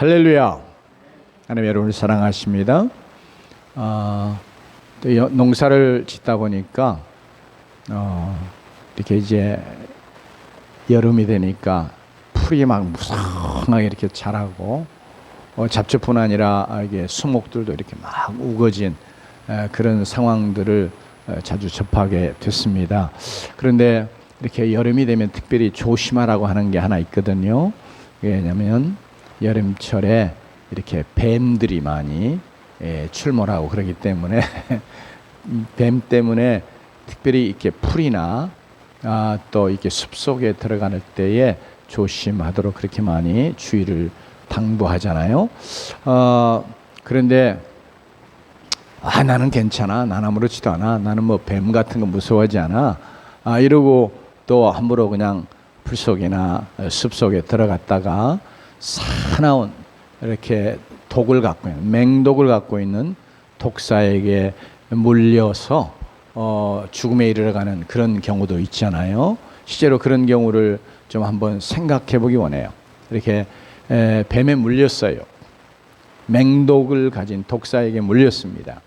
할렐루야. 하나님 여러분을 사랑하십니다. 또 농사를 짓다 보니까 이렇게 이제 여름이 되니까 풀이 막 무성하게 이렇게 자라고 잡초뿐 아니라 이게 수목들도 이렇게 막 우거진 그런 상황들을 자주 접하게 됐습니다. 그런데 이렇게 여름이 되면 특별히 조심하라고 하는 게 하나 있거든요. 왜냐하면 여름철에 이렇게 뱀들이 많이 출몰하고 그러기 때문에 뱀 때문에 특별히 이렇게 풀이나 또 이렇게 숲속에 들어갈 때에 조심하도록 그렇게 많이 주의를 당부하잖아요. 그런데 나는 괜찮아, 난 아무렇지도 않아, 나는 뭐 뱀 같은 거 무서워하지 않아, 이러고 또 함부로 그냥 풀 속이나 숲 속에 들어갔다가 사나운 이렇게 독을 갖고 있는, 맹독을 갖고 있는 독사에게 물려서 죽음에 이르러가는 그런 경우도 있잖아요. 실제로 그런 경우를 좀 한번 생각해 보기 원해요. 이렇게 뱀에 물렸어요. 맹독을 가진 독사에게 물렸습니다.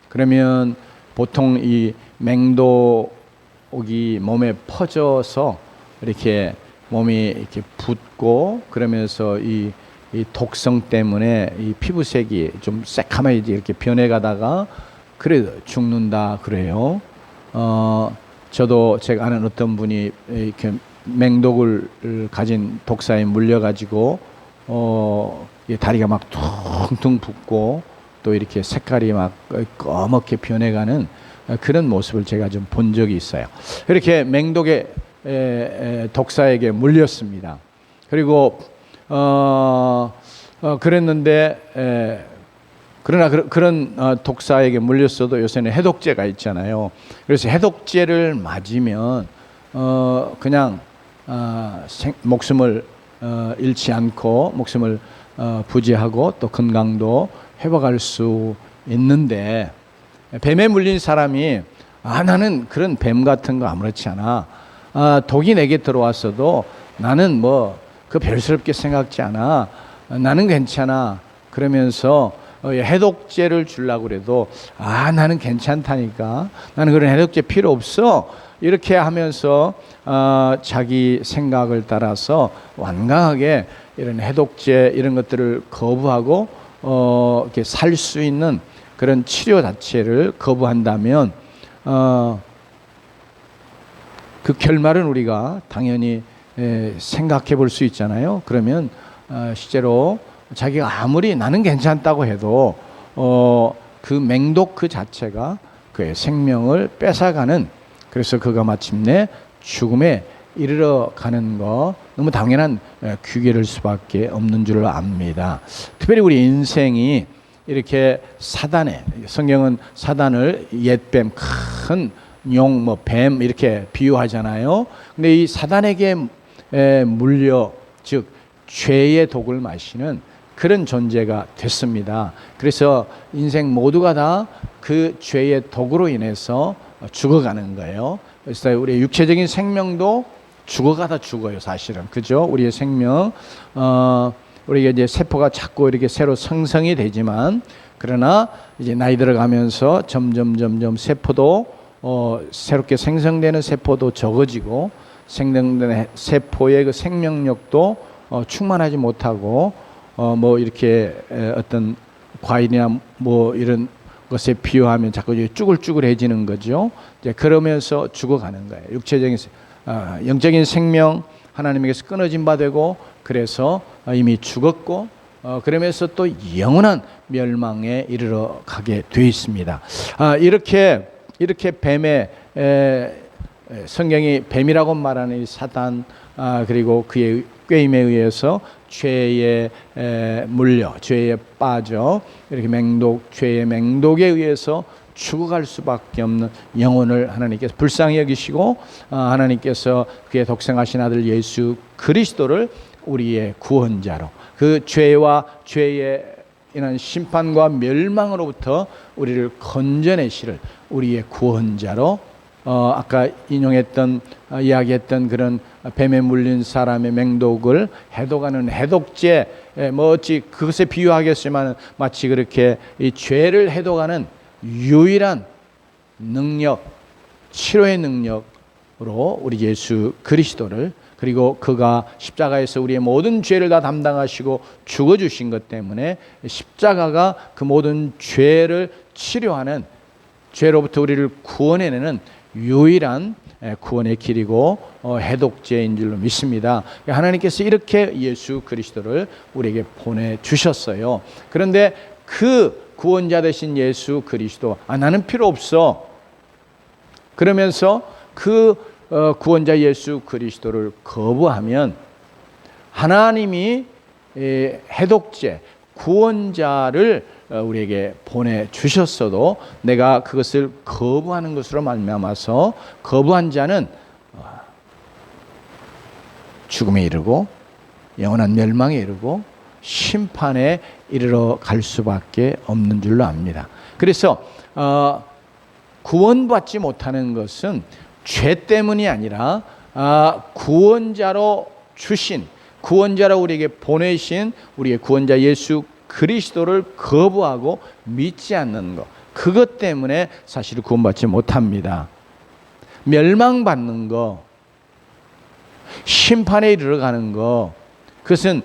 그러면 보통 이 맹독이 몸에 퍼져서 이렇게 몸이 이렇게 붓고 그러면서 이 독성 때문에 이 피부색이 좀 새카매지 이렇게 변해가다가 그래 죽는다 그래요. 저도 제가 아는 어떤 분이 이렇게 맹독을 가진 독사에 물려가지고 다리가 막 퉁퉁 붓고 또 이렇게 색깔이 막 검게 변해가는 그런 모습을 제가 좀 본 적이 있어요. 이렇게 맹독의 독사에게 물렸습니다. 그리고 그랬는데 그러나 그런 독사에게 물렸어도 요새는 해독제가 있잖아요. 그래서 해독제를 맞으면 그냥 목숨을 잃지 않고 목숨을 부지하고 또 건강도 회복할 수 있는데, 뱀에 물린 사람이 나는 그런 뱀 같은 거 아무렇지 않아, 독이 내게 들어왔어도 나는 뭐 그 별스럽게 생각지 않아, 나는 괜찮아, 그러면서 해독제를 주려고 그래도 나는 괜찮다니까, 나는 그런 해독제 필요 없어, 이렇게 하면서 자기 생각을 따라서 완강하게 이런 해독제 이런 것들을 거부하고 이렇게 살 수 있는 그런 치료 자체를 거부한다면 그 결말은 우리가 당연히 생각해 볼 수 있잖아요. 그러면 실제로 자기가 아무리 나는 괜찮다고 해도 그 맹독 그 자체가 그의 생명을 뺏어가는, 그래서 그가 마침내 죽음에 이르러 가는 거 너무 당연한 귀결일 수밖에 없는 줄 압니다. 특별히 우리 인생이 이렇게 성경은 사단을 옛뱀, 큰 용, 뱀 이렇게 비유하잖아요. 근데 이 사단에게 물려, 즉 죄의 독을 마시는 그런 존재가 됐습니다. 그래서 인생 모두가 다 그 죄의 독으로 인해서 죽어가는 거예요. 그래서 우리의 육체적인 생명도 죽어가다 죽어요, 사실은. 그죠? 우리의 생명, 우리가 이제 세포가 자꾸 이렇게 새로 생성이 되지만, 그러나 이제 나이 들어가면서 점점 세포도 새롭게 생성되는 세포도 적어지고, 생성되는 세포의 그 생명력도 충만하지 못하고, 뭐 이렇게 어떤 과일이나 뭐 이런 것에 비유하면 자꾸 쭈글쭈글해지는 거죠. 이제 그러면서 죽어가는 거예요. 육체적인 영적인 생명 하나님에게서 끊어진 바 되고, 그래서 이미 죽었고, 그러면서 또 영원한 멸망에 이르러 가게 되어 있습니다. 이렇게 뱀의 성경이 뱀이라고 말하는 이 사단, 그리고 그의 꾀임에 의해서 죄에 물려, 죄에 빠져 이렇게 죄의 맹독에 의해서 죽어갈 수밖에 없는 영혼을 하나님께서 불쌍히 여기시고, 하나님께서 그의 독생하신 아들 예수 그리스도를 우리의 구원자로, 그 죄와 죄에 인한 심판과 멸망으로부터 우리를 건져내시를 우리의 구원자로 아까 인용했던 이야기했던 그런 뱀에 물린 사람의 맹독을 해독하는 해독제, 뭐 어찌 그것에 비유하겠지만 마치 그렇게 이 죄를 해독하는 유일한 능력, 치료의 능력으로 우리 예수 그리스도를, 그리고 그가 십자가에서 우리의 모든 죄를 다 담당하시고 죽어주신 것 때문에 십자가가 그 모든 죄를 치료하는, 죄로부터 우리를 구원해내는 유일한 구원의 길이고 해독제인 줄로 믿습니다. 하나님께서 이렇게 예수 그리스도를 우리에게 보내주셨어요. 그런데 그 구원자 되신 예수 그리스도, 나는 필요 없어, 그러면서 그 구원자 예수 그리스도를 거부하면 하나님이 해독제, 구원자를 우리에게 보내주셨어도 내가 그것을 거부하는 것으로 말미암아서 거부한 자는 죽음에 이르고 영원한 멸망에 이르고 심판에 이르러 갈 수밖에 없는 줄로 압니다. 그래서 구원받지 못하는 것은 죄 때문이 아니라 구원자로 주신, 구원자로 우리에게 보내신 우리의 구원자 예수 그리스도를 거부하고 믿지 않는 것, 그것 때문에 사실 구원받지 못합니다. 멸망받는 것, 심판에 이르러가는 것, 그것은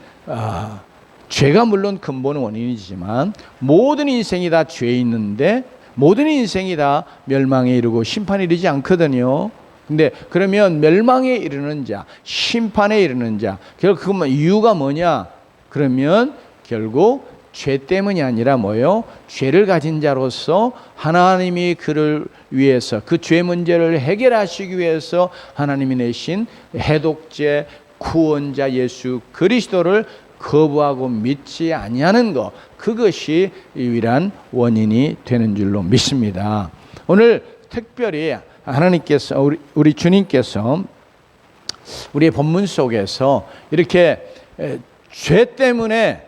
죄가 물론 근본 원인이지만 모든 인생이 다 죄 있는데 모든 인생이 다 멸망에 이르고 심판에 이르지 않거든요. 근데 그러면 멸망에 이르는 자, 심판에 이르는 자, 결국 그건 이유가 뭐냐? 그러면 결국 죄 때문이 아니라 뭐요? 죄를 가진 자로서 하나님이 그를 위해서 그 죄 문제를 해결하시기 위해서 하나님이 내신 해독제 구원자 예수 그리스도를 거부하고 믿지 아니하는 것, 그것이 유일한 원인이 되는 줄로 믿습니다. 오늘 특별히 하나님께서, 우리 주님께서 우리의 본문 속에서 이렇게 죄 때문에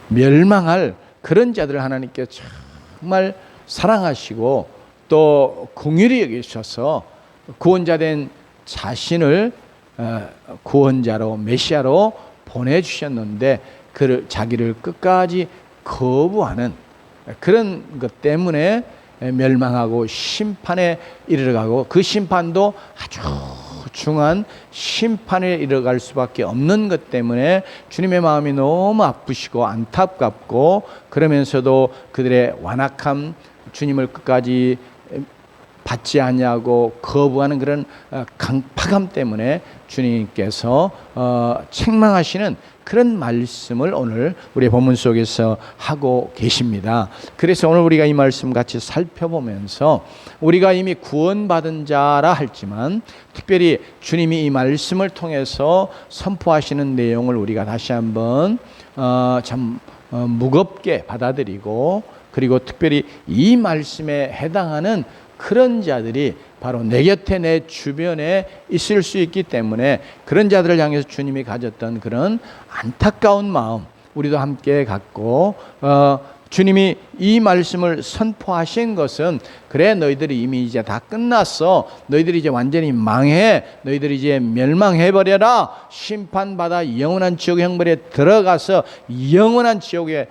멸망할 그런 자들을 하나님께서 정말 사랑하시고 또 긍휼히 여기셔서 구원자 된 자신을 구원자로 메시아로 보내주셨는데 그를 자기를 끝까지 거부하는 그런 것 때문에 멸망하고 심판에 이르러가고 그 심판도 아주 중한 심판에 이르러갈 수밖에 없는 것 때문에 주님의 마음이 너무 아프시고 안타깝고, 그러면서도 그들의 완악함, 주님을 끝까지 받지 아니하고 거부하는 그런 강팍함 때문에 주님께서 책망하시는 그런 말씀을 오늘 우리 본문 속에서 하고 계십니다. 그래서 오늘 우리가 이 말씀 같이 살펴보면서 우리가 이미 구원받은 자라 할지만 특별히 주님이 이 말씀을 통해서 선포하시는 내용을 우리가 다시 한번 참 무겁게 받아들이고, 그리고 특별히 이 말씀에 해당하는 그런 자들이 바로 내 곁에 내 주변에 있을 수 있기 때문에 그런 자들을 향해서 주님이 가졌던 그런 안타까운 마음 우리도 함께 갖고 주님이 이 말씀을 선포하신 것은 그래 너희들이 이미 이제 다 끝났어, 너희들이 이제 완전히 망해, 너희들이 이제 멸망해버려라, 심판받아 영원한 지옥의 형벌에 들어가서 영원한 지옥의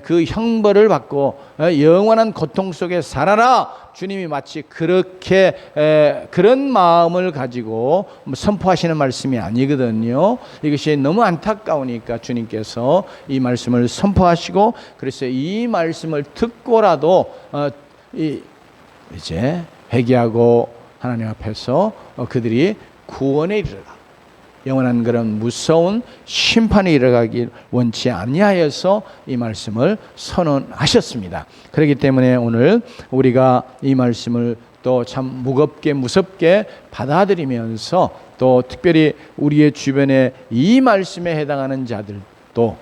그 형벌을 받고 영원한 고통 속에 살아라. 주님이 마치 그렇게 그런 마음을 가지고 선포하시는 말씀이 아니거든요. 이것이 너무 안타까우니까 주님께서 이 말씀을 선포하시고, 그래서 이 말씀을 듣고라도 이제 회개하고 하나님 앞에서 그들이 구원에 이르러가 영원한 그런 무서운 심판에 이르러가길 원치 아니하여서 이 말씀을 선언하셨습니다. 그렇기 때문에 오늘 우리가 이 말씀을 또 참 무겁게 무섭게 받아들이면서 또 특별히 우리의 주변에 이 말씀에 해당하는 자들도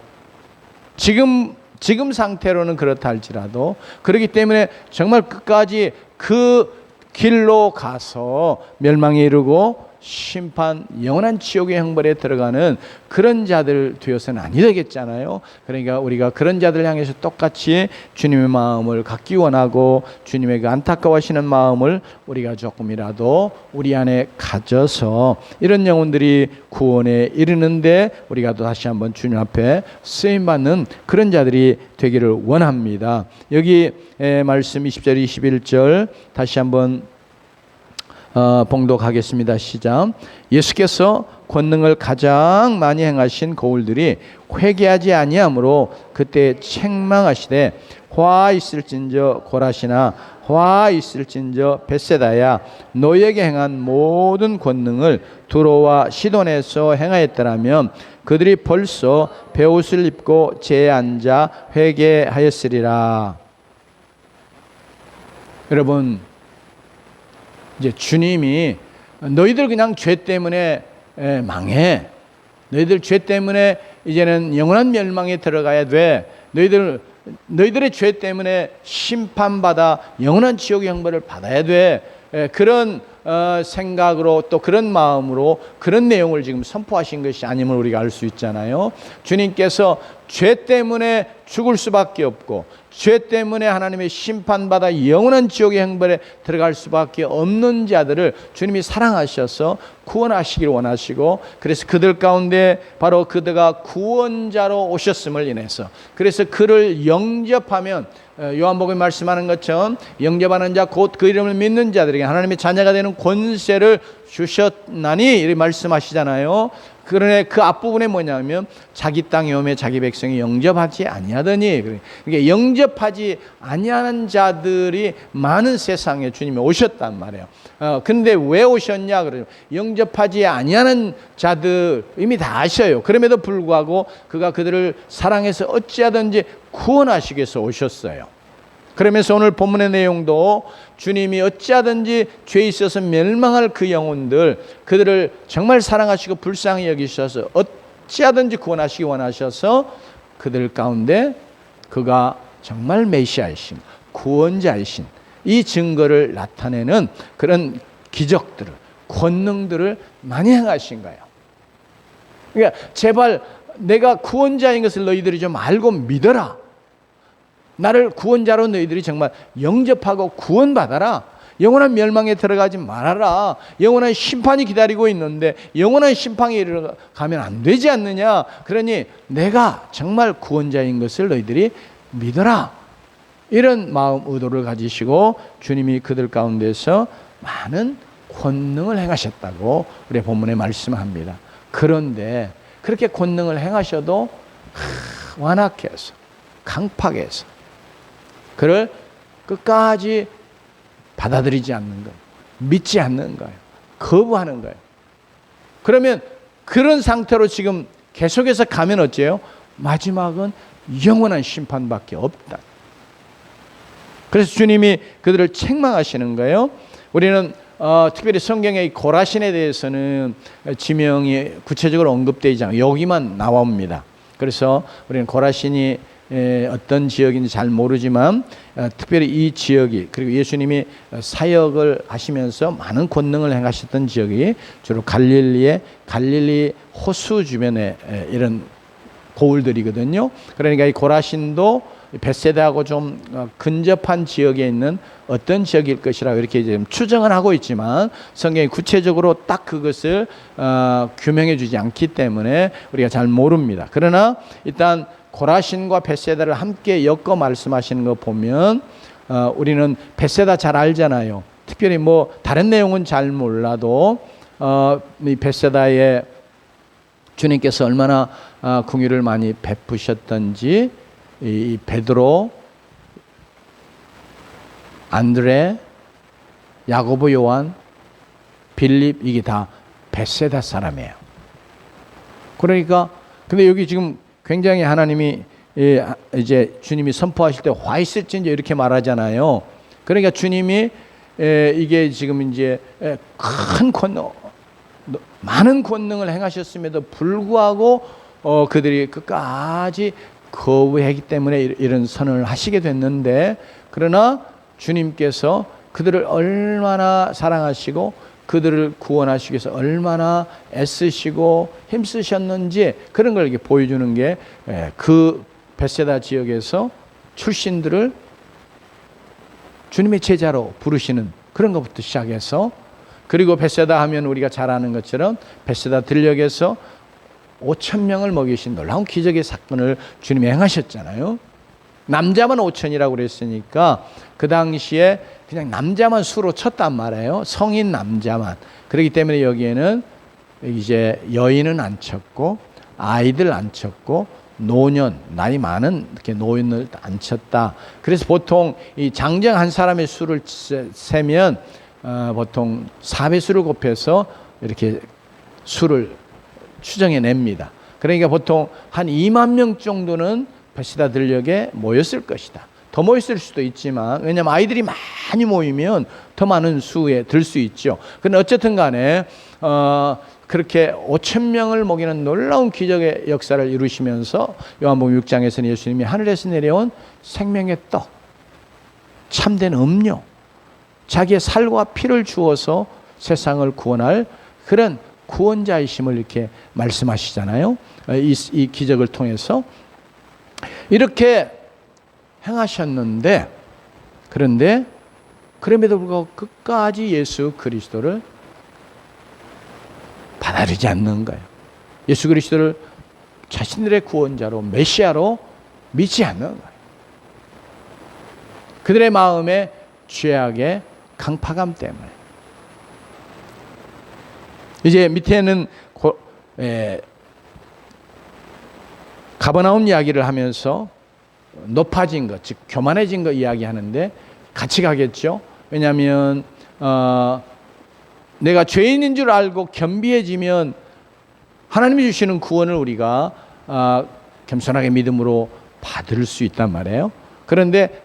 지금 상태로는 그렇다 할지라도 그렇기 때문에 정말 끝까지 그 길로 가서 멸망에 이르고 심판, 영원한 지옥의 형벌에 들어가는 그런 자들 되어서는 아니 되겠잖아요. 그러니까 우리가 그런 자들 향해서 똑같이 주님의 마음을 갖기 원하고 주님의 그 안타까워하시는 마음을 우리가 조금이라도 우리 안에 가져서 이런 영혼들이 구원에 이르는데 우리가 또 다시 한번 주님 앞에 쓰임받는 그런 자들이 되기를 원합니다. 여기 말씀 20절 21절 다시 한번 봉독하겠습니다. 시작. 예수께서 권능을 가장 많이 행하신 거울들이 회개하지 아니하므로 그때 책망하시되 화 있을진저 고라시나 화 있을진저 벳세다야 너희에게 행한 모든 권능을 두로와 시돈에서 행하였더라면 그들이 벌써 베옷을 입고 재에 앉아 회개하였으리라. 여러분, 이제 주님이 너희들 그냥 죄 때문에 망해. 너희들 죄 때문에 이제는 영원한 멸망에 들어가야 돼. 너희들의 죄 때문에 심판받아 영원한 지옥의 형벌을 받아야 돼. 그런 생각으로 또 그런 마음으로 그런 내용을 지금 선포하신 것이 아님을 우리가 알 수 있잖아요. 주님께서 죄 때문에 죽을 수밖에 없고 죄 때문에 하나님의 심판받아 영원한 지옥의 형벌에 들어갈 수밖에 없는 자들을 주님이 사랑하셔서 구원하시기를 원하시고 그래서 그들 가운데 바로 그들가 구원자로 오셨음을 인해서 그래서 그를 영접하면 요한복음에 말씀하는 것처럼 영접하는 자 곧 그 이름을 믿는 자들에게 하나님의 자녀가 되는 권세를 주셨나니 이렇게 말씀하시잖아요. 그러나 그 앞부분에 뭐냐면 자기 땅에 오매 자기 백성이 영접하지 아니하더니 그러니까 영접하지 아니하는 자들이 많은 세상에 주님이 오셨단 말이에요. 근데 왜 오셨냐 그러죠. 영접하지 아니하는 자들 이미 다 아셔요. 그럼에도 불구하고 그가 그들을 사랑해서 어찌하든지 구원하시기 위해서 오셨어요. 그러면서 오늘 본문의 내용도 주님이 어찌하든지 죄에 있어서 멸망할 그 영혼들 그들을 정말 사랑하시고 불쌍히 여기셔서 어찌하든지 구원하시기 원하셔서 그들 가운데 그가 정말 메시아이신 구원자이신 이 증거를 나타내는 그런 기적들을 권능들을 많이 행하신 거예요. 그러니까 제발 내가 구원자인 것을 너희들이 좀 알고 믿어라. 나를 구원자로 너희들이 정말 영접하고 구원받아라. 영원한 멸망에 들어가지 말아라. 영원한 심판이 기다리고 있는데 영원한 심판에 이르러가면 안 되지 않느냐. 그러니 내가 정말 구원자인 것을 너희들이 믿어라. 이런 마음 의도를 가지시고 주님이 그들 가운데서 많은 권능을 행하셨다고 우리 본문에 말씀합니다. 그런데 그렇게 권능을 행하셔도 완악해서 강팍해서 그를 끝까지 받아들이지 않는 거예요. 믿지 않는 거예요. 거부하는 거예요. 그러면 그런 상태로 지금 계속해서 가면 어째요? 마지막은 영원한 심판밖에 없다. 그래서 주님이 그들을 책망하시는 거예요. 우리는 특별히 성경의 고라신에 대해서는 지명이 구체적으로 언급되지 않아요. 여기만 나옵니다. 그래서 우리는 고라신이 어떤 지역인지 잘 모르지만 특별히 이 지역이 그리고 예수님이 사역을 하시면서 많은 권능을 행하셨던 지역이 주로 갈릴리의 갈릴리 호수 주변에 이런 고을들이거든요. 그러니까 이 고라신도 벳세다하고 좀 근접한 지역에 있는 어떤 지역일 것이라고 이렇게 지금 추정을 하고 있지만 성경이 구체적으로 딱 그것을 규명해 주지 않기 때문에 우리가 잘 모릅니다. 그러나 일단 고라신과 벳세다를 함께 엮어 말씀하시는 거 보면 우리는 벳세다 잘 알잖아요. 특별히 뭐 다른 내용은 잘 몰라도 이 벳세다에 주님께서 얼마나 긍휼을 많이 베푸셨던지 이 베드로, 안드레, 야고보, 요한, 빌립 이게 다 벳세다 사람이에요. 그러니까 근데 여기 지금 굉장히 하나님이 이제 주님이 선포하실 때 화 있을진저 이렇게 말하잖아요. 그러니까 주님이 이게 지금 이제 큰 권능, 많은 권능을 행하셨음에도 불구하고 그들이 끝까지 거부했기 때문에 이런 선언을 하시게 됐는데 그러나 주님께서 그들을 얼마나 사랑하시고 그들을 구원하시기 위해서 얼마나 애쓰시고 힘쓰셨는지 그런 걸 이렇게 보여주는 게 그 벳세다 지역에서 출신들을 주님의 제자로 부르시는 그런 것부터 시작해서, 그리고 벳세다 하면 우리가 잘 아는 것처럼 벳세다 들녘에서 5,000명을 먹이신 놀라운 기적의 사건을 주님이 행하셨잖아요. 남자만 5,000이라고 그랬으니까 그 당시에 그냥 남자만 수로 쳤단 말이에요. 성인 남자만. 그렇기 때문에 여기에는 이제 여인은 안 쳤고 아이들 안 쳤고 노년, 나이 많은 이렇게 노인을 안 쳤다. 그래서 보통 이 장정 한 사람의 수를 세면 보통 4배수를 곱해서 이렇게 수를 추정해 냅니다. 그러니까 보통 한 2만 명 정도는 벳세다 들녘에 모였을 것이다. 더 모였을 수도 있지만, 왜냐하면 아이들이 많이 모이면 더 많은 수에 들 수 있죠. 그런데 어쨌든 간에 그렇게 5,000명을 먹이는 놀라운 기적의 역사를 이루시면서 요한복음 6장에서는 예수님이 하늘에서 내려온 생명의 떡, 참된 음료, 자기의 살과 피를 주어서 세상을 구원할 그런 구원자이심을 이렇게 말씀하시잖아요. 이 기적을 통해서 이렇게 행하셨는데, 그런데 그럼에도 불구하고 끝까지 예수 그리스도를 받아들이지 않는 거예요. 예수 그리스도를 자신들의 구원자로, 메시아로 믿지 않는 거예요. 그들의 마음에 죄악의 강팍함 때문에. 이제 밑에는 가버나움 이야기를 하면서 높아진 것, 즉 교만해진 것 이야기하는데 같이 가겠죠. 왜냐하면 내가 죄인인 줄 알고 겸비해지면 하나님이 주시는 구원을 우리가 겸손하게 믿음으로 받을 수 있단 말이에요. 그런데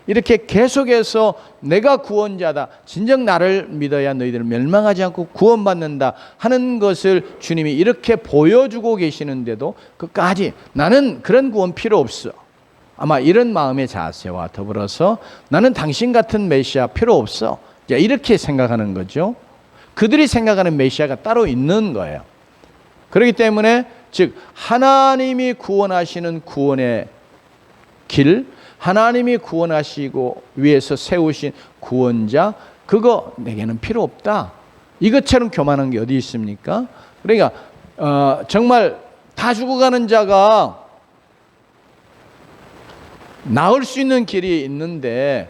이렇게 계속해서 내가 구원자다, 진정 나를 믿어야 너희들은 멸망하지 않고 구원받는다 하는 것을 주님이 이렇게 보여주고 계시는데도 끝까지 나는 그런 구원 필요 없어, 아마 이런 마음의 자세와 더불어서 나는 당신 같은 메시아 필요 없어, 이렇게 생각하는 거죠. 그들이 생각하는 메시아가 따로 있는 거예요. 그렇기 때문에 즉 하나님이 구원하시는 구원의 길, 하나님이 구원하시고 위해서 세우신 구원자, 그거 내게는 필요 없다, 이것처럼 교만한 게 어디 있습니까? 그러니까 정말 다 죽어가는 자가 나을 수 있는 길이 있는데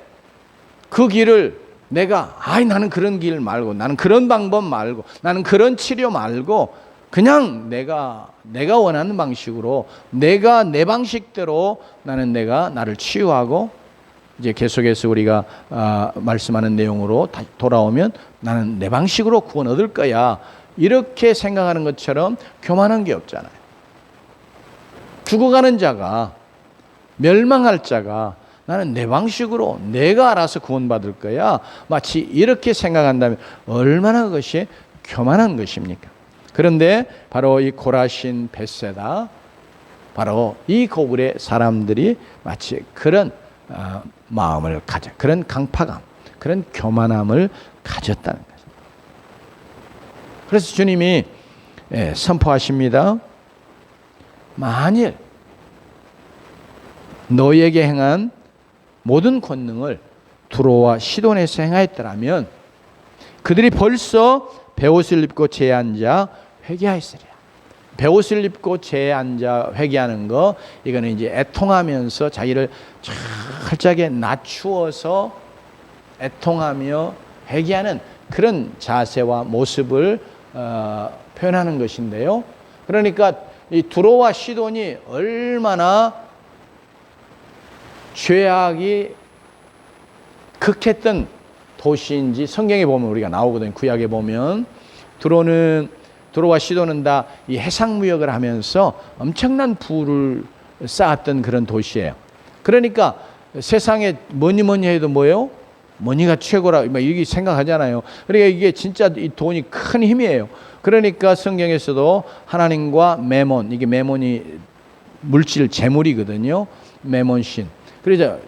그 길을 나는 그런 길 말고, 나는 그런 방법 말고, 나는 그런 치료 말고 그냥 내가 원하는 방식으로, 내가 내 방식대로 나를 치유하고, 이제 계속해서 우리가 말씀하는 내용으로 다시 돌아오면 나는 내 방식으로 구원 얻을 거야, 이렇게 생각하는 것처럼 교만한 게 없잖아요. 죽어가는 자가, 멸망할 자가 나는 내 방식으로 내가 알아서 구원받을 거야, 마치 이렇게 생각한다면 얼마나 그것이 교만한 것입니까? 그런데 바로 이 고라신, 벳세다, 바로 이 고을의 사람들이 마치 그런 마음을 그런 강팍함, 그런 교만함을 가졌다는 거죠. 그래서 주님이 선포하십니다. 만일 너희에게 행한 모든 권능을 두로와 시돈에서 행하였더라면 그들이 벌써 베옷을 입고 재에 앉아 회개하였으리라. 베옷을 입고 재에 앉아 회개하는 거, 이거는 이제 애통하면서 자기를 철저하게 낮추어서 애통하며 회개하는 그런 자세와 모습을 표현하는 것인데요. 그러니까 이 두로와 시돈이 얼마나 죄악이 극했던 도시인지 성경에 보면 우리가 나오거든요. 구약에 보면 두로와 시돈은 다 이 해상 무역을 하면서 엄청난 부를 쌓았던 그런 도시예요. 그러니까 세상에 뭐니 해도 뭐예요? 머니가 최고라 이렇게 생각하잖아요. 그러니까 이게 진짜 이 돈이 큰 힘이에요. 그러니까 성경에서도 하나님과 매몬, 이게 매몬이 물질 재물이거든요. 매몬신. 그래서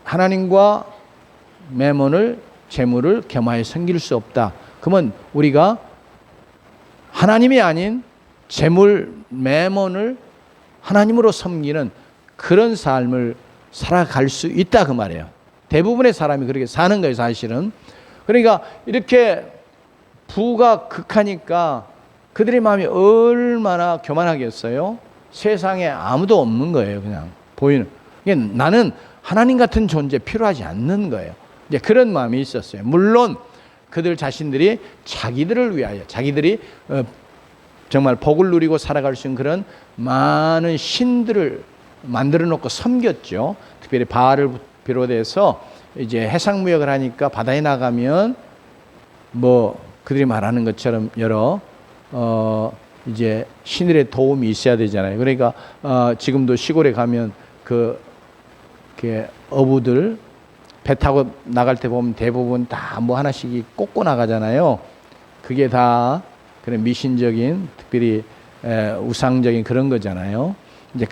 하나님과 매몬을 재물을 겸하여 섬길 수 없다. 그러면 우리가 하나님이 아닌 재물, 매mon을 하나님으로 섬기는 그런 삶을 살아갈 수 있다 그 말이에요. 대부분의 사람이 그렇게 사는 거예요, 사실은. 그러니까 이렇게 부가 극하니까 그들의 마음이 얼마나 교만하겠어요? 세상에 아무도 없는 거예요, 그냥 보이는. 나는 하나님 같은 존재 필요하지 않는 거예요. 이제 그런 마음이 있었어요. 물론 그들 자신들이 자기들을 위하여, 자기들이 정말 복을 누리고 살아갈 수 있는 그런 많은 신들을 만들어 놓고 섬겼죠. 특별히 바알을 비롯해서 이제 해상무역을 하니까 바다에 나가면 뭐 그들이 말하는 것처럼 여러 이제 신들의 도움이 있어야 되잖아요. 그러니까 지금도 시골에 가면 그 어부들 배 타고 나갈 때 보면 대부분 다 뭐 하나씩 꽂고 나가잖아요. 그게 다 그런 미신적인, 특별히 우상적인 그런 거잖아요. 이제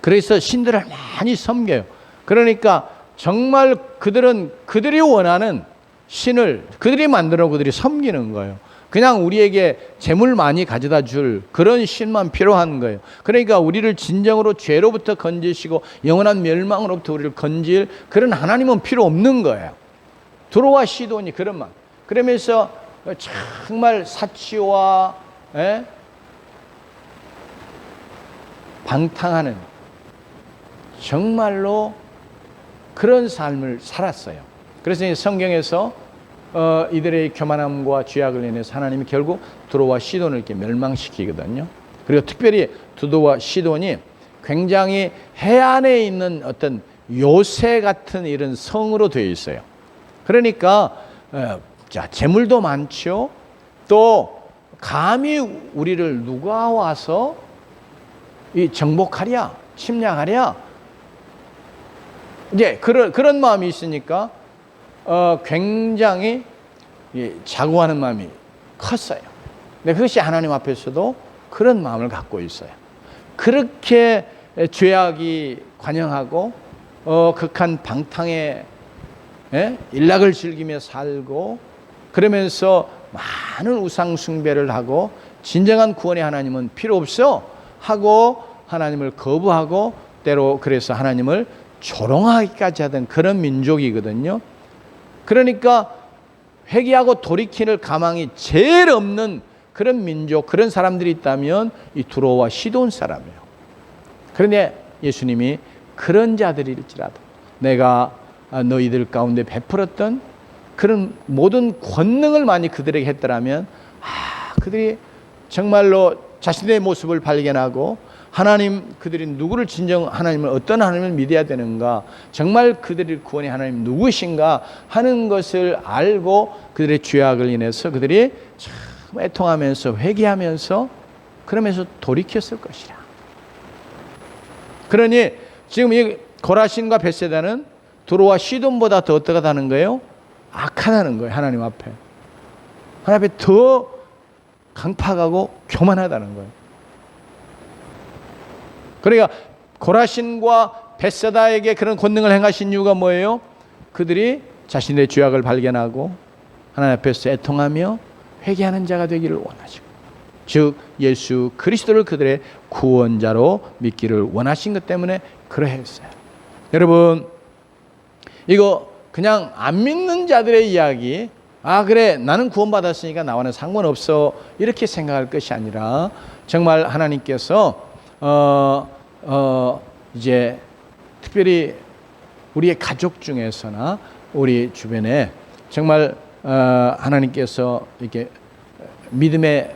그래서 신들을 많이 섬겨요. 그러니까 정말 그들은 그들이 원하는 신을 그들이 만들어 그들이 섬기는 거예요. 그냥 우리에게 재물 많이 가져다 줄 그런 신만 필요한 거예요. 그러니까 우리를 진정으로 죄로부터 건지시고 영원한 멸망으로부터 우리를 건질 그런 하나님은 필요 없는 거예요. 두로와 시돈이 그런 말. 그러면서 정말 사치와 방탕하는 정말로 그런 삶을 살았어요. 그래서 성경에서 이들의 교만함과 죄악을 인해서 하나님이 결국 두로와 시돈을 이렇게 멸망시키거든요. 그리고 특별히 두로와 시돈이 굉장히 해안에 있는 어떤 요새 같은 이런 성으로 되어 있어요. 그러니까 재물도 많죠. 또 감히 우리를 누가 와서 이 정복하랴, 침략하랴, 이제 그런 마음이 있으니까 굉장히 자고하는 마음이 컸어요. 근데 그것이 하나님 앞에서도 그런 마음을 갖고 있어요. 그렇게 죄악이 관영하고 극한 방탕에 일락을 즐기며 살고 그러면서 많은 우상 숭배를 하고 진정한 구원의 하나님은 필요 없어 하고 하나님을 거부하고 때로 그래서 하나님을 조롱하기까지 하던 그런 민족이거든요. 그러니까 회개하고 돌이킬 가망이 제일 없는 그런 민족, 그런 사람들이 있다면 이 두로와 시돈 사람이에요. 그런데 예수님이 그런 자들일지라도 내가 너희들 가운데 베풀었던 그런 모든 권능을 많이 그들에게 했더라면 그들이 정말로 자신의 모습을 발견하고 하나님, 그들이 누구를 진정 하나님을 어떤 하나님을 믿어야 되는가, 정말 그들의 구원의 하나님 누구신가 하는 것을 알고 그들의 죄악을 인해서 그들이 참 애통하면서 회개하면서 그러면서 돌이켰을 것이라. 그러니 지금 이 고라신과 벳세다는 두로와 시돈보다 더 어떠하다는 거예요? 악하다는 거예요. 하나님 앞에. 하나님 앞에 더 강팍하고 교만하다는 거예요. 그러니까 고라신과 벳세다에게 그런 권능을 행하신 이유가 뭐예요? 그들이 자신의 죄악을 발견하고 하나님 앞에서 애통하며 회개하는 자가 되기를 원하시고, 즉 예수 그리스도를 그들의 구원자로 믿기를 원하신 것 때문에 그러했어요. 여러분, 이거 그냥 안 믿는 자들의 이야기, 그래 나는 구원받았으니까 나와는 상관없어 이렇게 생각할 것이 아니라 정말 하나님께서 이제 특별히 우리의 가족 중에서나 우리 주변에 정말 하나님께서 이렇게 믿음의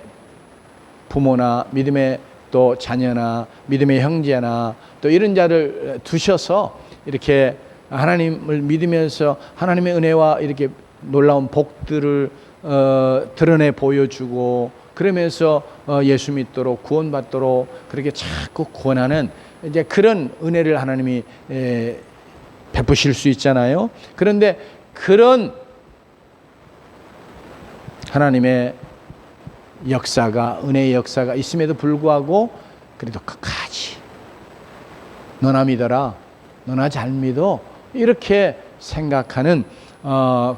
부모나 믿음의 또 자녀나 믿음의 형제나 또 이런 자를 두셔서 이렇게 하나님을 믿으면서 하나님의 은혜와 이렇게 놀라운 복들을 드러내 보여주고 그러면서 예수 믿도록 구원받도록 그렇게 자꾸 구원하는 이제 그런 은혜를 하나님이 베푸실 수 있잖아요. 그런데 그런 하나님의 역사가, 은혜의 역사가 있음에도 불구하고 그래도 끝까지 너나 믿어라, 너나 잘 믿어 이렇게 생각하는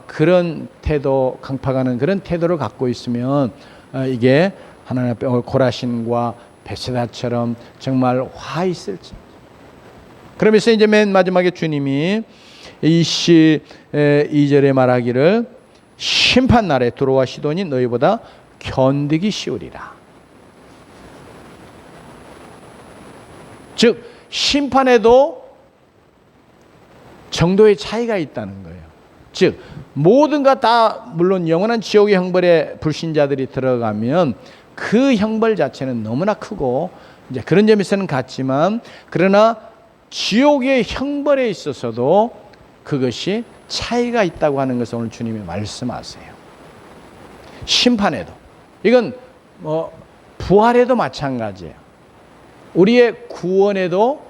그런 태도, 강팍하는 그런 태도를 갖고 있으면 이게 하나님 앞에 고라신과 벳세다처럼 정말 화 있을지. 그러면서 이제 맨 마지막에 주님이 22절에 말하기를 심판 날에 두로와 시돈이 너희보다 견디기 쉬우리라. 즉 심판에도 정도의 차이가 있다는 거예요. 즉 모든가 다 물론 영원한 지옥의 형벌에 불신자들이 들어가면 그 형벌 자체는 너무나 크고 이제 그런 점에서는 같지만, 그러나 지옥의 형벌에 있어서도 그것이 차이가 있다고 하는 것을 오늘 주님이 말씀하세요. 심판에도, 이건 부활에도 마찬가지예요. 우리의 구원에도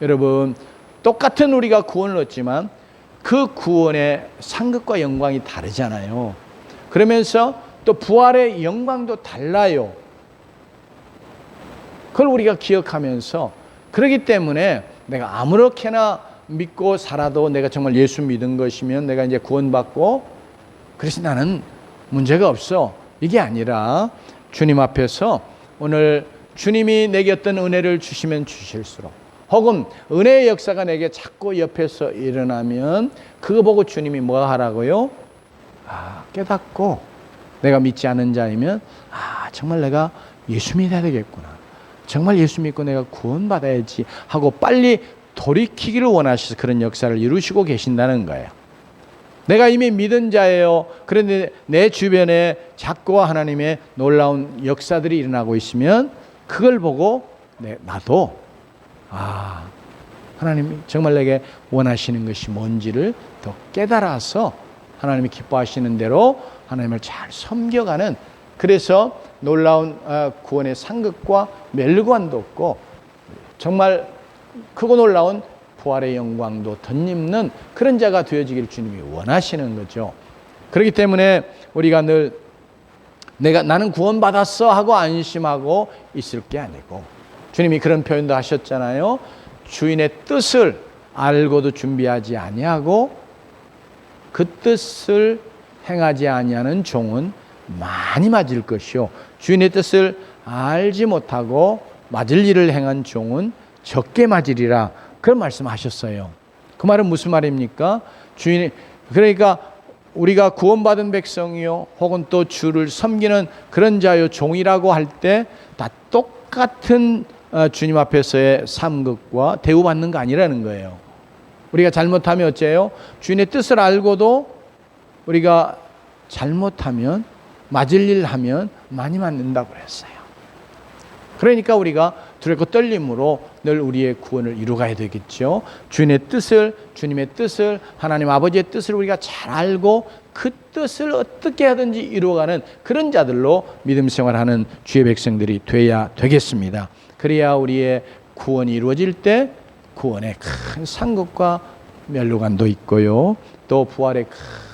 여러분 똑같은 우리가 구원을 얻지만 그 구원의 상급과 영광이 다르잖아요. 그러면서 또 부활의 영광도 달라요. 그걸 우리가 기억하면서, 그렇기 때문에 내가 아무렇게나 믿고 살아도 내가 정말 예수 믿은 것이면 내가 이제 구원받고 그래서 나는 문제가 없어, 이게 아니라 주님 앞에서 오늘 주님이 내게 어떤 은혜를 주시면 주실수록, 혹은 은혜의 역사가 내게 자꾸 옆에서 일어나면 그거 보고 주님이 뭐 하라고요? 깨닫고 내가 믿지 않은 자이면 정말 내가 예수 믿어야 되겠구나, 정말 예수 믿고 내가 구원받아야지 하고 빨리 돌이키기를 원하셔서 그런 역사를 이루시고 계신다는 거예요. 내가 이미 믿은 자예요. 그런데 내 주변에 자꾸 하나님의 놀라운 역사들이 일어나고 있으면 그걸 보고 나도 하나님이 정말 내게 원하시는 것이 뭔지를 더 깨달아서 하나님이 기뻐하시는 대로 하나님을 잘 섬겨가는, 그래서 놀라운 구원의 상급과 멸관도 없고 정말 크고 놀라운 부활의 영광도 덧입는 그런 자가 되어지기를 주님이 원하시는 거죠. 그렇기 때문에 우리가 늘 나는 구원받았어 하고 안심하고 있을 게 아니고, 주님이 그런 표현도 하셨잖아요. 주인의 뜻을 알고도 준비하지 아니하고 그 뜻을 행하지 아니하는 종은 많이 맞을 것이요, 주인의 뜻을 알지 못하고 맞을 일을 행한 종은 적게 맞으리라, 그런 말씀하셨어요. 그 말은 무슨 말입니까? 그러니까 우리가 구원받은 백성이요 혹은 또 주를 섬기는 그런 자요 종이라고 할 때 다 똑같은 주님 앞에서의 상급과 대우받는 거 아니라는 거예요. 우리가 잘못하면 어째요? 주인의 뜻을 알고도 우리가 잘못하면, 맞을 일 하면 많이 맞는다고 그랬어요. 그러니까 우리가 두렵고 떨림으로 늘 우리의 구원을 이루어가야 되겠죠. 주님의 뜻을 하나님 아버지의 뜻을 우리가 잘 알고 그 뜻을 어떻게 하든지 이루어가는 그런 자들로 믿음 생활하는 주의 백성들이 돼야 되겠습니다. 그래야 우리의 구원이 이루어질 때 구원의 큰 상급과 멸류관도 있고요, 또 부활의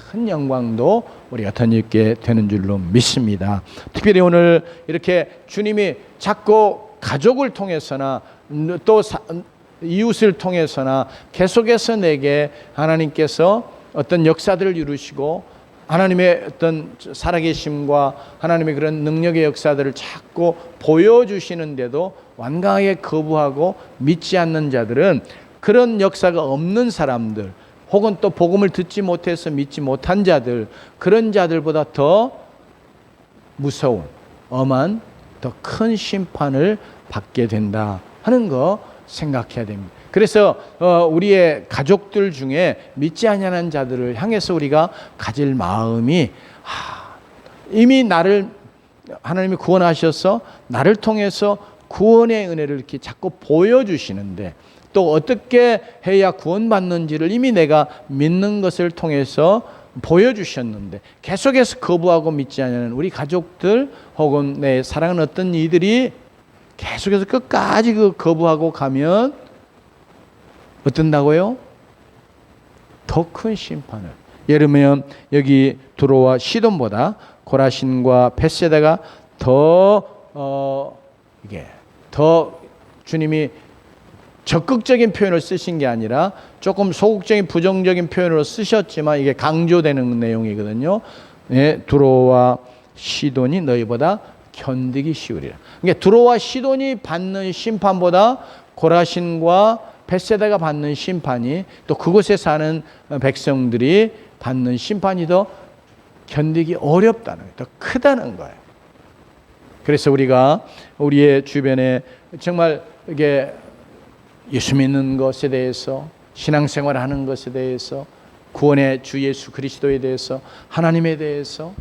큰 영광도 우리가 덧입게 되는 줄로 믿습니다. 특별히 오늘 이렇게 주님이 자꾸 가족을 통해서나 또 이웃을 통해서나 계속해서 내게 하나님께서 어떤 역사들을 이루시고 하나님의 어떤 살아계심과 하나님의 그런 능력의 역사들을 자꾸 보여주시는데도 완강하게 거부하고 믿지 않는 자들은, 그런 역사가 없는 사람들 혹은 또 복음을 듣지 못해서 믿지 못한 자들, 그런 자들보다 더 무서운 엄한 더 큰 심판을 받게 된다 하는 거 생각해야 됩니다. 그래서 우리의 가족들 중에 믿지 아니하는 자들을 향해서 우리가 가질 마음이, 이미 나를 하나님이 구원하셔서 나를 통해서 구원의 은혜를 이렇게 자꾸 보여주시는데, 또 어떻게 해야 구원받는지를 이미 내가 믿는 것을 통해서 보여주셨는데 계속해서 거부하고 믿지 않는 우리 가족들 혹은 내 사랑하는 어떤 이들이 계속해서 끝까지 거부하고 가면 어떤다고요? 더 큰 심판을. 예를 들면 여기 두로와 시돈보다 고라신과 벳세다가 더 주님이 적극적인 표현을 쓰신 게 아니라 조금 소극적인 부정적인 표현으로 쓰셨지만 이게 강조되는 내용이거든요. 예, 두로와 시돈이 너희보다 견디기 쉬우리라. 그러니까 두로와 시돈이 받는 심판보다 고라신과 벳세다가 받는 심판이, 또 그곳에 사는 백성들이 받는 심판이 더 견디기 어렵다는 거예요. 더 크다는 거예요. 그래서 우리가 우리의 주변에 정말 이게 예수 믿는 것에 대해서, 신앙생활 하는 것에 대해서, 구원의 주 예수 그리스도에 대해서, 하나님에 대해서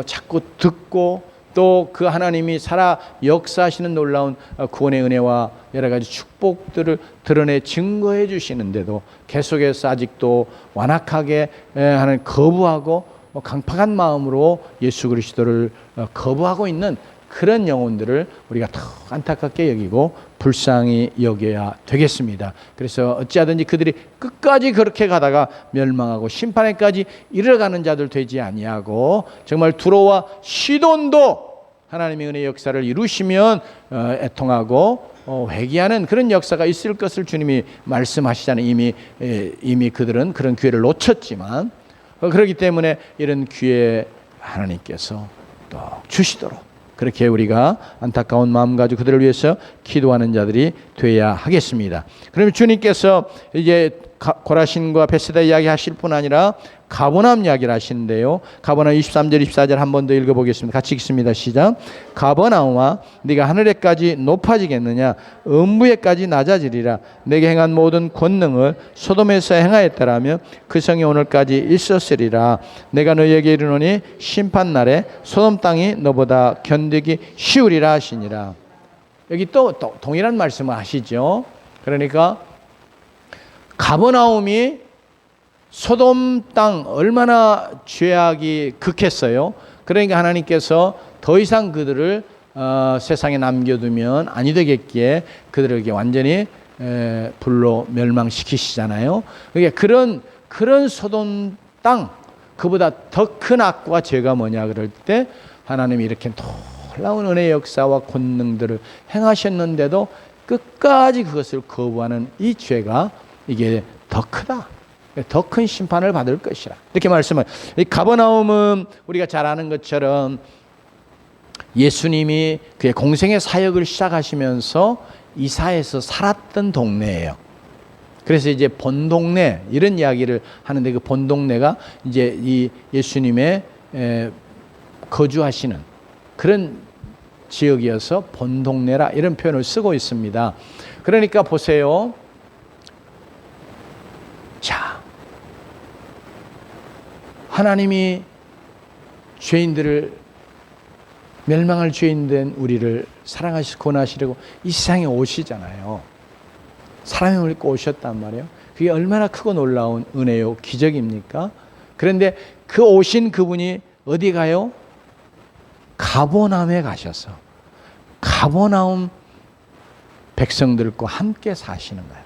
자꾸 듣고, 또 그 하나님이 살아 역사하시는 놀라운 구원의 은혜와 여러 가지 축복들을 드러내 증거해 주시는데도 계속해서 아직도 완악하게 하는 거부하고 강팍한 마음으로 예수 그리스도를 거부하고 있는 그런 영혼들을 우리가 더 안타깝게 여기고 불쌍히 여겨야 되겠습니다. 그래서 어찌하든지 그들이 끝까지 그렇게 가다가 멸망하고 심판에까지 이르러가는 자들 되지 아니하고, 정말 두로와 시돈도 하나님의 은혜의 역사를 이루시면 애통하고 회개하는 그런 역사가 있을 것을 주님이 말씀하시잖아요. 이미 그들은 그런 기회를 놓쳤지만, 그렇기 때문에 이런 기회 하나님께서 또 주시도록 그렇게 우리가 안타까운 마음 가지고 그들을 위해서 기도하는 자들이 되어야 하겠습니다. 그러면 주님께서 이제 고라신과 벳세다 이야기 하실 뿐 아니라 가버나움 이야기를 하시는데요. 가버나움 23절 24절 한 번 더 읽어보겠습니다. 같이 읽습니다. 시작. 가버나움아 네가 하늘에까지 높아지겠느냐, 음부에까지 낮아지리라. 내게 행한 모든 권능을 소돔에서 행하였더라면 그 성이 오늘까지 있었으리라. 내가 너희에게 이르노니 심판날에 소돔 땅이 너보다 견디기 쉬우리라 하시니라. 여기 또 동일한 말씀을 하시죠. 그러니까 가버나움이 소돔 땅 얼마나 죄악이 극했어요. 그러니까 하나님께서 더 이상 그들을 세상에 남겨두면 아니 되겠기에 그들에게 완전히 불로 멸망시키시잖아요. 그러니까 그런 소돔 땅, 그보다 더 큰 악과 죄가 뭐냐 그럴 때 하나님이 이렇게 놀라운 은혜의 역사와 권능들을 행하셨는데도 끝까지 그것을 거부하는 이 죄가 이게 더 크다. 더 큰 심판을 받을 것이라. 이렇게 말씀을. 이 가버나움은 우리가 잘 아는 것처럼 예수님이 그의 공생의 사역을 시작하시면서 이사해서 살았던 동네예요. 그래서 이제 본동네 이런 이야기를 하는데, 그 본동네가 이제 이 예수님의 거주하시는 그런 지역이어서 본동네라 이런 표현을 쓰고 있습니다. 그러니까 보세요. 자, 하나님이 죄인들을, 멸망할 죄인된 우리를 사랑하시고 구원하시려고 이 세상에 오시잖아요. 사람을 입고 오셨단 말이에요. 그게 얼마나 크고 놀라운 은혜요, 기적입니까? 그런데 그 오신 그분이 어디 가요? 가버나움에 가셔서 가버나움 백성들과 함께 사시는 거예요.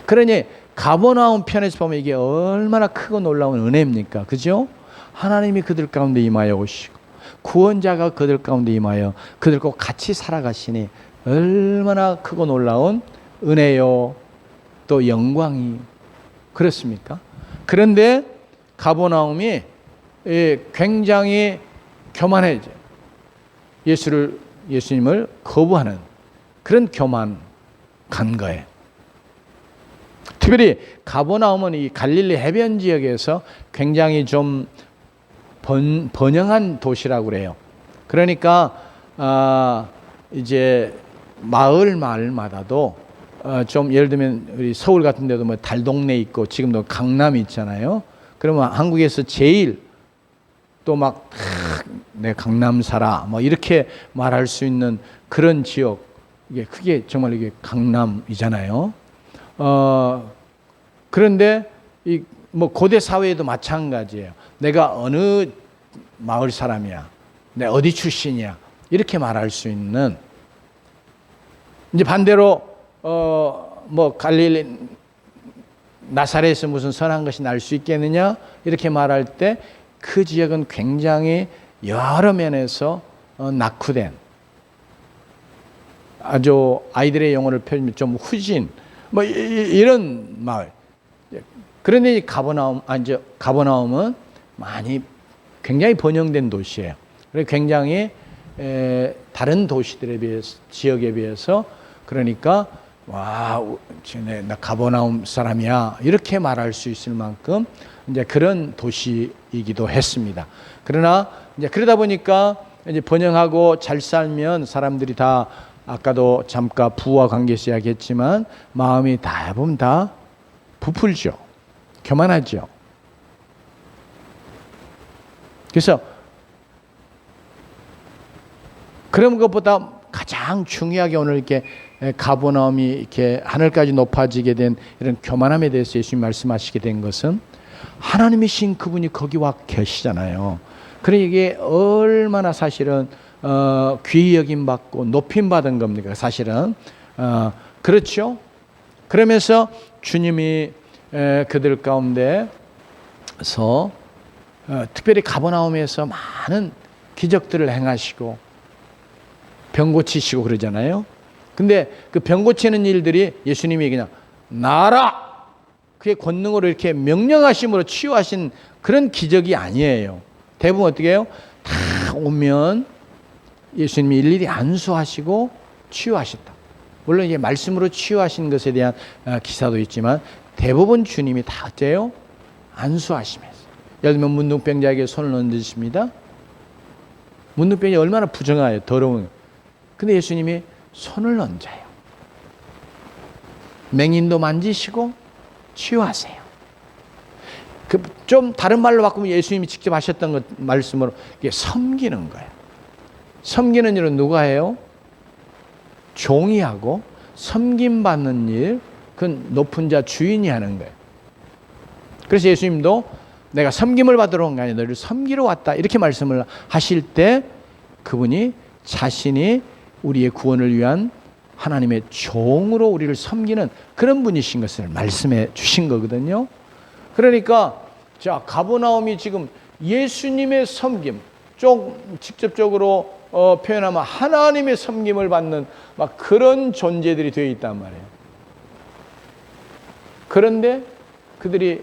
그러니 가버나움 편에서 보면 이게 얼마나 크고 놀라운 은혜입니까? 그죠? 하나님이 그들 가운데 임하여 오시고 구원자가 그들 가운데 임하여 그들과 같이 살아가시니 얼마나 크고 놀라운 은혜요, 또 영광이 그렇습니까? 그런데 가버나움이 굉장히 교만해져. 예수님을 거부하는 그런 교만한 거예요. 특별히 가버나움은 이 갈릴리 해변 지역에서 굉장히 좀 번영한 도시라고 그래요. 그러니까 이제 마을마다도 좀 예를 들면 우리 서울 같은 데도 뭐 달동네 있고 지금도 강남이 있잖아요. 그러면 한국에서 제일 또 막 내 강남 살아 뭐 이렇게 말할 수 있는 그런 지역, 이게 크게 정말 이게 강남이잖아요. 그런데 이 뭐 고대 사회에도 마찬가지예요. 내가 어느 마을 사람이야, 내 어디 출신이야 이렇게 말할 수 있는. 이제 반대로 뭐 갈릴리 나사렛에서 무슨 선한 것이 날 수 있겠느냐 이렇게 말할 때 그 지역은 굉장히 여러 면에서 낙후된, 아주 아이들의 용어를 표현하면 좀 후진, 뭐 이런 마을. 그런데 가버나움은 많이 굉장히 번영된 도시예요. 그리고 굉장히 다른 도시들에 비해서, 지역에 비해서, 그러니까 와, 나 가버나움 사람이야 이렇게 말할 수 있을 만큼 이제 그런 도시이기도 했습니다. 그러나 이제 그러다 보니까 이제 번영하고 잘 살면 사람들이 다, 아까도 잠깐 부와 관계에서 이야기했지만, 마음이 대부분 다 부풀죠. 교만하죠. 그래서 그런 것보다 가장 중요하게 오늘 이렇게 가버나움이 이렇게 하늘까지 높아지게 된 이런 교만함에 대해서 예수님 말씀하시게 된 것은, 하나님이신 그분이 거기 와 계시잖아요. 그러니 이게 얼마나 사실은 귀히 여김 받고 높임 받은 겁니까? 사실은 그렇죠. 그러면서 주님이 그들 가운데서 특별히 가버나움에서 많은 기적들을 행하시고 병 고치시고 그러잖아요. 근데 그 병 고치는 일들이 예수님이 그냥 나라, 그의 권능으로 이렇게 명령하심으로 치유하신 그런 기적이 아니에요. 대부분 어떻게 해요? 다 오면 예수님이 일일이 안수하시고 치유하셨다. 물론 이제 말씀으로 치유하신 것에 대한 기사도 있지만, 대부분 주님이 다 어때요? 안수하시면서. 예를 들면 문둥병자에게 손을 얹으십니다. 문둥병이 얼마나 부정해요, 더러운. 근데 예수님이 손을 얹어요. 맹인도 만지시고 치유하세요. 좀 다른 말로 바꾸면 예수님이 직접 하셨던 것 말씀으로 이게 섬기는 거예요. 섬기는 일은 누가 해요? 종이 하고, 섬김받는 일, 그건 높은 자 주인이 하는 거예요. 그래서 예수님도 내가 섬김을 받으러 온 게 아니라 너를 섬기러 왔다 이렇게 말씀을 하실 때, 그분이 자신이 우리의 구원을 위한 하나님의 종으로 우리를 섬기는 그런 분이신 것을 말씀해 주신 거거든요. 그러니까 자, 가버나움이 지금 예수님의 섬김, 좀 직접적으로 표현하면 하나님의 섬김을 받는 막 그런 존재들이 되어 있단 말이에요. 그런데 그들이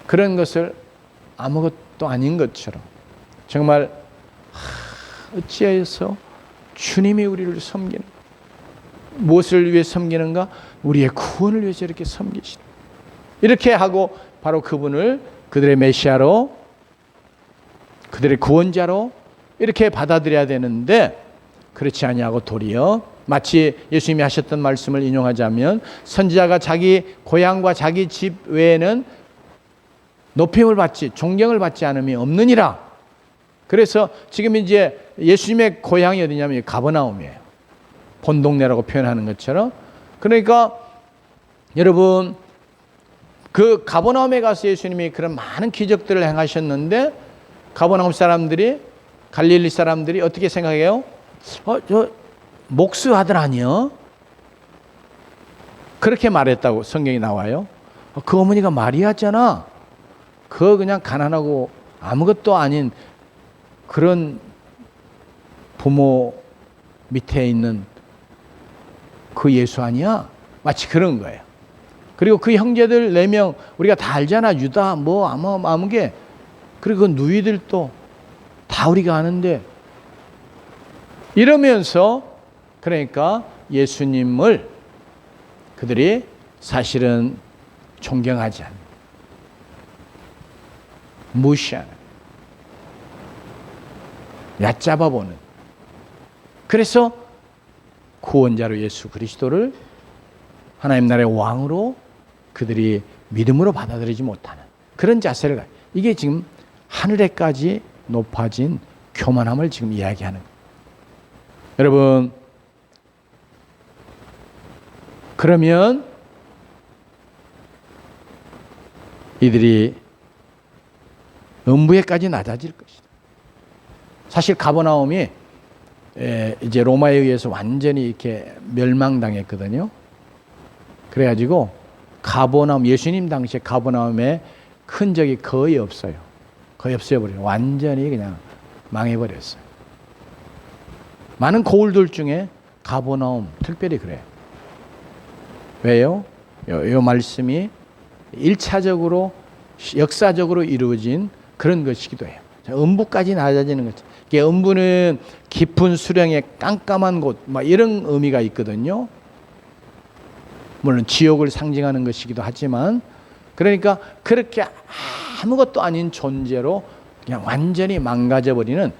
그런 것을 아무것도 아닌 것처럼, 정말 어찌하여서 주님이 우리를 섬기는, 무엇을 위해 섬기는가? 우리의 구원을 위해서 이렇게 섬기시다. 이렇게 하고 바로 그분을 그들의 메시아로, 그들의 구원자로 이렇게 받아들여야 되는데, 그렇지 아니하고 도리어 마치 예수님이 하셨던 말씀을 인용하자면, 선지자가 자기 고향과 자기 집 외에는 높임을 받지, 존경을 받지 않음이 없느니라. 그래서 지금 이제 예수님의 고향이 어디냐면 가버나움이에요. 본동네라고 표현하는 것처럼. 그러니까 여러분, 그 가버나움에 가서 예수님이 그런 많은 기적들을 행하셨는데, 가버나움 사람들이, 갈릴리 사람들이 어떻게 생각해요? 저 목수 아들 아니요? 그렇게 말했다고 성경이 나와요. 그 어머니가 마리아잖아. 그거 그냥 가난하고 아무것도 아닌 그런 부모 밑에 있는 그 예수 아니야? 마치 그런 거예요. 그리고 그 형제들 4명 우리가 다 알잖아. 유다 뭐 아무게. 그리고 그 누이들도 다 우리가 아는데, 이러면서 그러니까 예수님을 그들이 사실은 존경하지 않는, 무시하는, 얕잡아보는, 그래서 구원자로 예수 그리스도를 하나님 나라의 왕으로 그들이 믿음으로 받아들이지 못하는 그런 자세를 가요. 이게 지금 하늘에까지 높아진 교만함을 지금 이야기하는 거예요. 여러분, 그러면 이들이 음부에까지 낮아질 것이다. 사실 가버나움이 이제 로마에 의해서 완전히 이렇게 멸망당했거든요. 그래가지고 가버나움, 예수님 당시에 가버나움에 흔적이 거의 없어요. 거의 없어버려요. 완전히 그냥 망해버렸어요. 많은 고을들 중에 가버나움 특별히 그래요. 왜요? 이 말씀이 1차적으로 역사적으로 이루어진 그런 것이기도 해요. 음부까지 낮아지는 거죠. 음부는 깊은 수령의 깜깜한 곳, 이런 의미가 있거든요. 물론 지옥을 상징하는 것이기도 하지만, 그러니까 그렇게 아무것도 아닌 존재로 그냥 완전히 망가져버리는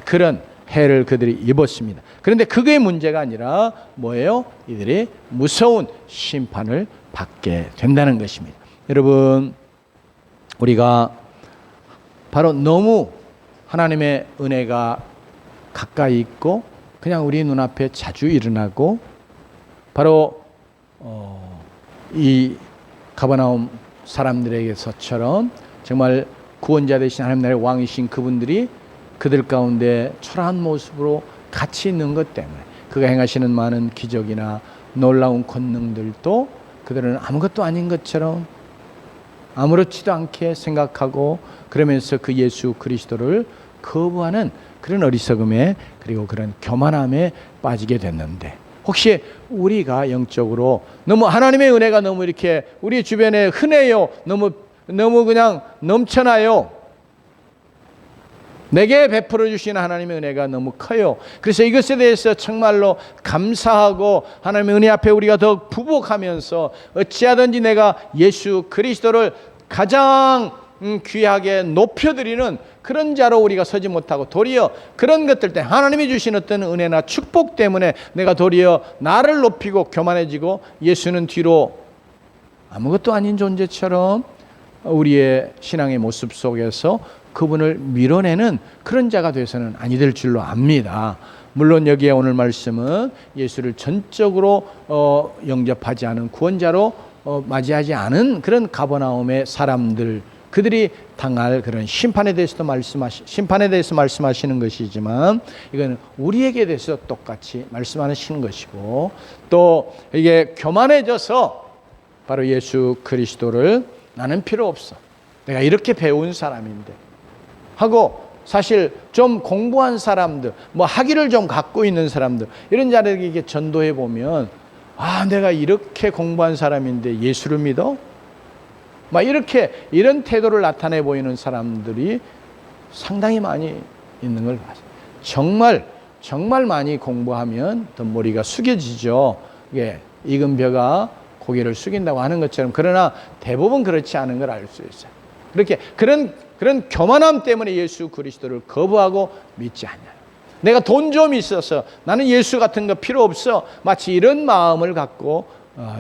그런 해를 그들이 입었습니다. 그런데 그게 문제가 아니라 뭐예요? 이들이 무서운 심판을 받게 된다는 것입니다. 여러분, 우리가 바로 너무 하나님의 은혜가 가까이 있고 그냥 우리 눈앞에 자주 일어나고, 바로 이 가버나움 사람들에게서처럼 정말 구원자 되신 하나님 나라의 왕이신 그분들이 그들 가운데 초라한 모습으로 같이 있는 것 때문에, 그가 행하시는 많은 기적이나 놀라운 권능들도 그들은 아무것도 아닌 것처럼 아무렇지도 않게 생각하고, 그러면서 그 예수 그리스도를 거부하는 그런 어리석음에, 그리고 그런 교만함에 빠지게 됐는데, 혹시 우리가 영적으로 너무 하나님의 은혜가 너무 이렇게 우리 주변에 흔해요. 너무 그냥 넘쳐나요. 내게 베풀어 주시는 하나님의 은혜가 너무 커요. 그래서 이것에 대해서 정말로 감사하고 하나님의 은혜 앞에 우리가 더 부복하면서 어찌하든지 내가 예수 그리스도를 가장 귀하게 높여드리는 그런 자로 우리가 서지 못하고, 도리어 그런 것들 때문에 하나님이 주신 어떤 은혜나 축복 때문에 내가 도리어 나를 높이고 교만해지고, 예수는 뒤로 아무것도 아닌 존재처럼 우리의 신앙의 모습 속에서 그분을 밀어내는 그런 자가 돼서는 아니 될 줄로 압니다. 물론 여기에 오늘 말씀은 예수를 전적으로 영접하지 않은 구원자로 맞이하지 않은 그런 가버나움의 사람들, 그들이 당할 그런 심판에 대해서 말씀하시는 것이지만, 이건 우리에게 대해서 똑같이 말씀하시는 것이고, 또 이게 교만해져서 바로 예수 그리스도를 나는 필요 없어, 내가 이렇게 배운 사람인데 하고, 사실 좀 공부한 사람들, 학위를 좀 갖고 있는 사람들, 이런 자들에게 전도해 보면, 내가 이렇게 공부한 사람인데 예수를 믿어? 이런 태도를 나타내 보이는 사람들이 상당히 많이 있는 걸 봤어요. 정말 많이 공부하면 더 머리가 숙여지죠. 익은 벼가 고개를 숙인다고 하는 것처럼. 그러나 대부분 그렇지 않은 걸 알 수 있어요. 그렇게 그런 교만함 때문에 예수 그리스도를 거부하고 믿지 않아요. 내가 돈 좀 있어서 나는 예수 같은 거 필요 없어, 마치 이런 마음을 갖고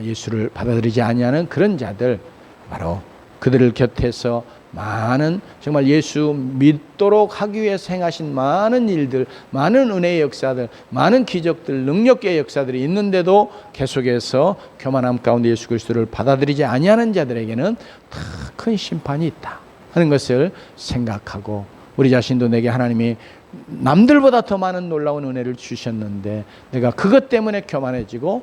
예수를 받아들이지 아니하는 그런 자들, 바로 그들을 곁에서 많은 정말 예수 믿도록 하기 위해서 행하신 많은 일들, 많은 은혜의 역사들, 많은 기적들, 능력의 역사들이 있는데도 계속해서 교만함 가운데 예수 그리스도를 받아들이지 아니하는 자들에게는 더 큰 심판이 있다 하는 것을 생각하고, 우리 자신도 내게 하나님이 남들보다 더 많은 놀라운 은혜를 주셨는데 내가 그것 때문에 교만해지고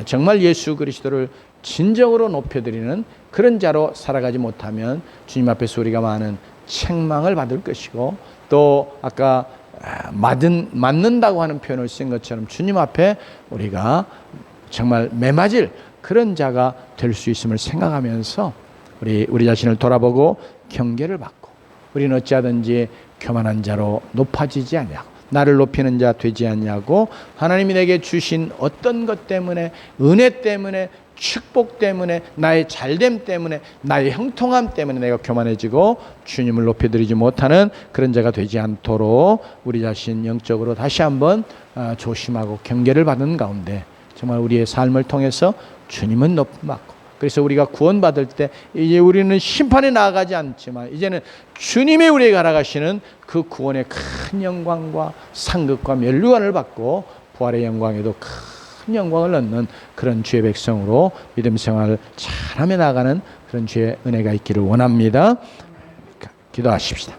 정말 예수 그리스도를 진정으로 높여드리는 그런 자로 살아가지 못하면 주님 앞에서 우리가 많은 책망을 받을 것이고, 또 아까 맞는다고 하는 표현을 쓴 것처럼 주님 앞에 우리가 정말 매맞을 그런 자가 될 수 있음을 생각하면서 우리 자신을 돌아보고 경계를 받고, 우리는 어찌하든지 교만한 자로 높아지지 않냐고, 나를 높이는 자 되지 않냐고, 하나님이 내게 주신 어떤 것 때문에, 은혜 때문에, 축복 때문에, 나의 잘됨 때문에, 나의 형통함 때문에 내가 교만해지고 주님을 높여드리지 못하는 그런 자가 되지 않도록 우리 자신 영적으로 다시 한번 조심하고 경계를 받는 가운데 정말 우리의 삶을 통해서 주님은 높임받고, 그래서 우리가 구원받을 때 이제 우리는 심판에 나아가지 않지만 이제는 주님이 우리에게 알아가시는 그 구원의 큰 영광과 상급과 면류관을 받고 부활의 영광에도 큰 영광을 얻는 그런 주의 백성으로 믿음 생활을 잘하며 나가는 그런 주의 은혜가 있기를 원합니다. 기도하십시다.